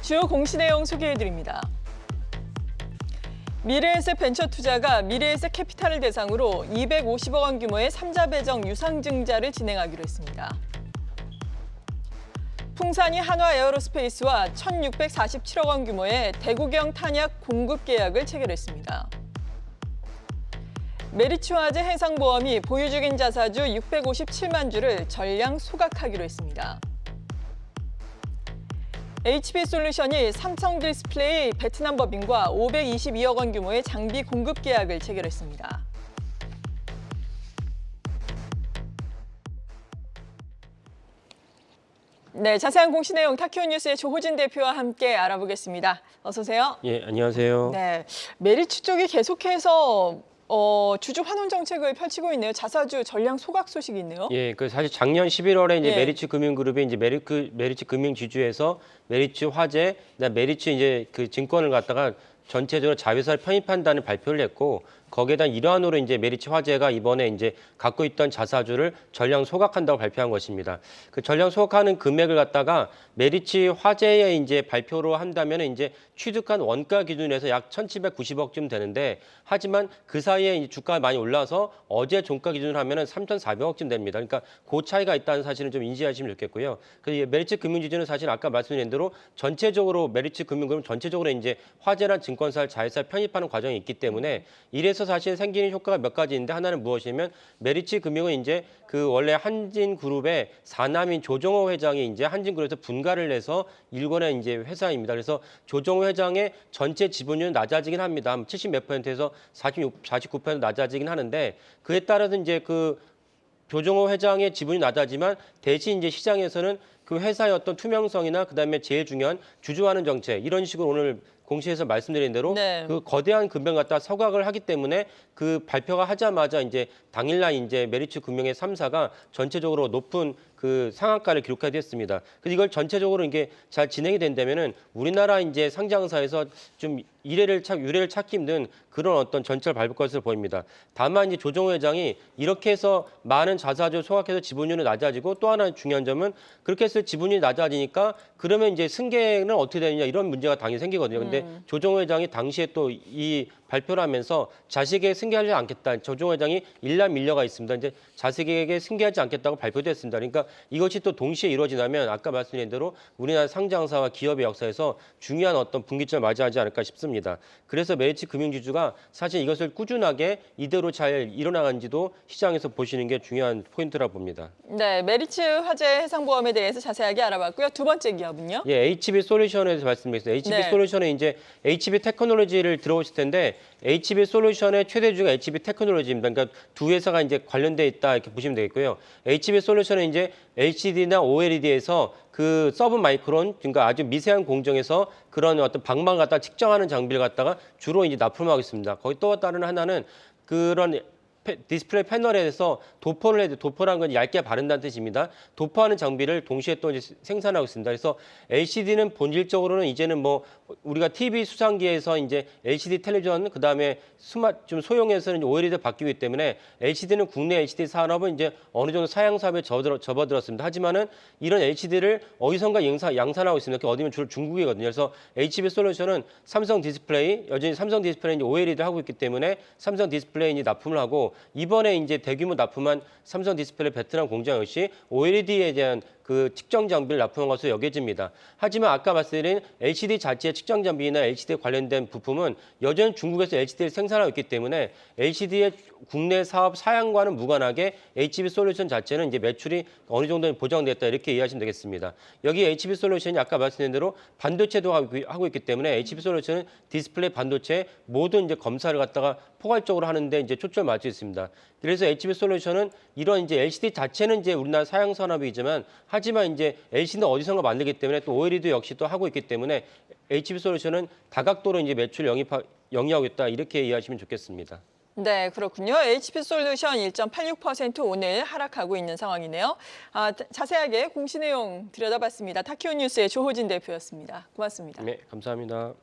주요 공시 내용 소개해드립니다. 미래에셋 벤처투자가 미래에셋 캐피탈을 대상으로 250억 원 규모의 3자 배정 유상증자를 진행하기로 했습니다. 풍산이 한화에어로스페이스와 1,647억 원 규모의 대구경 탄약 공급 계약을 체결했습니다. 메리츠화재 해상보험이 보유 중인 자사주 657만 주를 전량 소각하기로 했습니다. HB솔루션이 삼성디스플레이 베트남 법인과 522억 원 규모의 장비 공급 계약을 체결했습니다. 네, 자세한 공시 내용 타키오 뉴스의 조호진 대표와 함께 알아보겠습니다. 어서 오세요. 예, 안녕하세요. 네, 메리츠 쪽이 계속해서 주주 환원 정책을 펼치고 있네요. 자사주 전량 소각 소식이 있네요. 예, 그 사실 작년 11월에 이제 예. 메리츠 금융그룹이 이제 메리츠 금융지주에서 메리츠 화재, 메리츠 이제 그 증권을 갖다가 전체적으로 자회사를 편입한다는 발표를 했고, 거기에다 일환으로 이제 메리츠 화재가 이번에 이제 갖고 있던 자사주를 전량 소각한다고 발표한 것입니다. 그 전량 소각하는 금액을 갖다가 메리츠 화재에 이제 발표로 한다면 이제 취득한 원가 기준에서 약 1,790억쯤 되는데, 하지만 그 사이에 이제 주가가 많이 올라서 어제 종가 기준으로 하면은 3,400억쯤 됩니다. 그러니까 그 차이가 있다는 사실은 좀 인지하시면 좋겠고요. 그 메리츠 금융지주는 사실 아까 말씀드린 대로 전체적으로 메리츠 금융그룹 전체적으로 이제 화재란 증권사를 자회사 편입하는 과정이 있기 때문에 이래서 사실 생기는 효과가 몇 가지 있는데, 하나는 무엇이냐면 메리츠 금융은 이제 그 원래 한진그룹의 사남인 조정호 회장이 이제 한진그룹에서 분가를 내서 일권의 이제 회사입니다. 그래서 조정호 회장의 전체 지분율은 낮아지긴 합니다. 70 몇 %에서 49% 낮아지긴 하는데, 그에 따라서 이제 그 조정호 회장의 지분이 낮아지만 대신 이제 시장에서는 그 회사의 어떤 투명성이나 그다음에 제일 중요한 주주 환원 정책, 이런 식으로 오늘 공시에서 말씀드린 대로 네. 그 거대한 금액을 갖다 소각을 하기 때문에 그 발표가 하자마자 이제 당일날 이제 메리츠 금융의 3사가 전체적으로 높은 그 상한가를 기록하게 됐습니다. 그래서 이걸 전체적으로 이게 잘 진행이 된다면은 우리나라 이제 상장사에서 좀 유례를 찾기 힘든 그런 어떤 전철을 밟을 것으로 보입니다. 다만 이제 조정호 회장이 이렇게 해서 많은 자사주 소각해서 지분율이 낮아지고, 또 하나 중요한 점은 그렇게 해서 지분율이 낮아지니까 그러면 이제 승계는 어떻게 되느냐, 이런 문제가 당연히 생기거든요. 근데 조정호 회장이 당시에 또 이 발표를 하면서 자식에게 승계하지 않겠다. 조정호 회장이 일남일녀가 있습니다. 이제 자식에게 승계하지 않겠다고 발표도 했습니다. 그러니까 이것이 또 동시에 이루어지다면 아까 말씀드린 대로 우리나라 상장사와 기업의 역사에서 중요한 어떤 분기점을 맞이하지 않을까 싶습니다. 그래서 메리츠 금융지주가 사실 이것을 꾸준하게 이대로 잘 일어나간지도 시장에서 보시는 게 중요한 포인트라고 봅니다. 네, 메리츠 화재 해상보험에 대해서 자세하게 알아봤고요. 두 번째 기업은요? 예, HB솔루션에 대해서 말씀드리겠습니다. 네. HB솔루션은 이제 HB테크놀로지를 들어오실 텐데, HB솔루션의 최대주가 HB테크놀로지입니다. 그러니까 두 회사가 이제 관련돼 있다, 이렇게 보시면 되겠고요. HB솔루션은 이제 LCD나 OLED에서 그 서브 마이크론, 그러니까 아주 미세한 공정에서 그런 어떤 방망 갖다 측정하는 장비를 갖다가 주로 이제 납품을 하고 있습니다. 거기 또 다른 하나는 그런 디스플레이 패널에서 도포라는 건 얇게 바른다는 뜻입니다. 도포하는 장비를 동시에 또 이제 생산하고 있습니다. 그래서 LCD는 본질적으로는 이제는 뭐 우리가 TV 수상기에서 이제 LCD 텔레비전, 그다음에 좀 소형에서는 OLED 바뀌기 때문에 LCD는 국내 LCD 산업은 이제 어느 정도 사양 사업에 접어들었습니다. 하지만은 이런 LCD를 어디선가 양산하고 있습니다. 그 어디면 주로 중국이거든요. 그래서 HB솔루션은 삼성 디스플레이, 여전히 삼성 디스플레이 OLED를 하고 있기 때문에 삼성 디스플레이 납품을 하고, 이번에 이제 대규모 납품한 삼성 디스플레이 베트남 공장 역시 OLED에 대한 그 측정 장비를 납품한 것으로 여겨집니다. 하지만 아까 말씀드린 LCD 자체의 측정 장비나 LCD 관련된 부품은 여전히 중국에서 LCD를 생산하고 있기 때문에 LCD의 국내 사업 사양과는 무관하게 HB솔루션 자체는 이제 매출이 어느 정도는 보장됐다, 이렇게 이해하시면 되겠습니다. 여기 HB솔루션이 아까 말씀드린 대로 반도체도 하고 있기 때문에 HB솔루션은 디스플레이 반도체 모든 이제 검사를 갖다가 포괄적으로 하는데 이제 초점을 맞추고 있습니다. 그래서 HB솔루션은 이런 이제 LCD 자체는 이제 우리나라 사양 산업이지만, 하지만 이제 LCD는 어디선가 만들기 때문에 또 OLED 역시 또 하고 있기 때문에 HB솔루션은 다각도로 이제 매출 영위하고 있다, 이렇게 이해하시면 좋겠습니다. 네, 그렇군요. HB솔루션 1.86% 오늘 하락하고 있는 상황이네요. 자세하게 공시 내용 들여다봤습니다. 타키오 뉴스의 조호진 대표였습니다. 고맙습니다. 네, 감사합니다.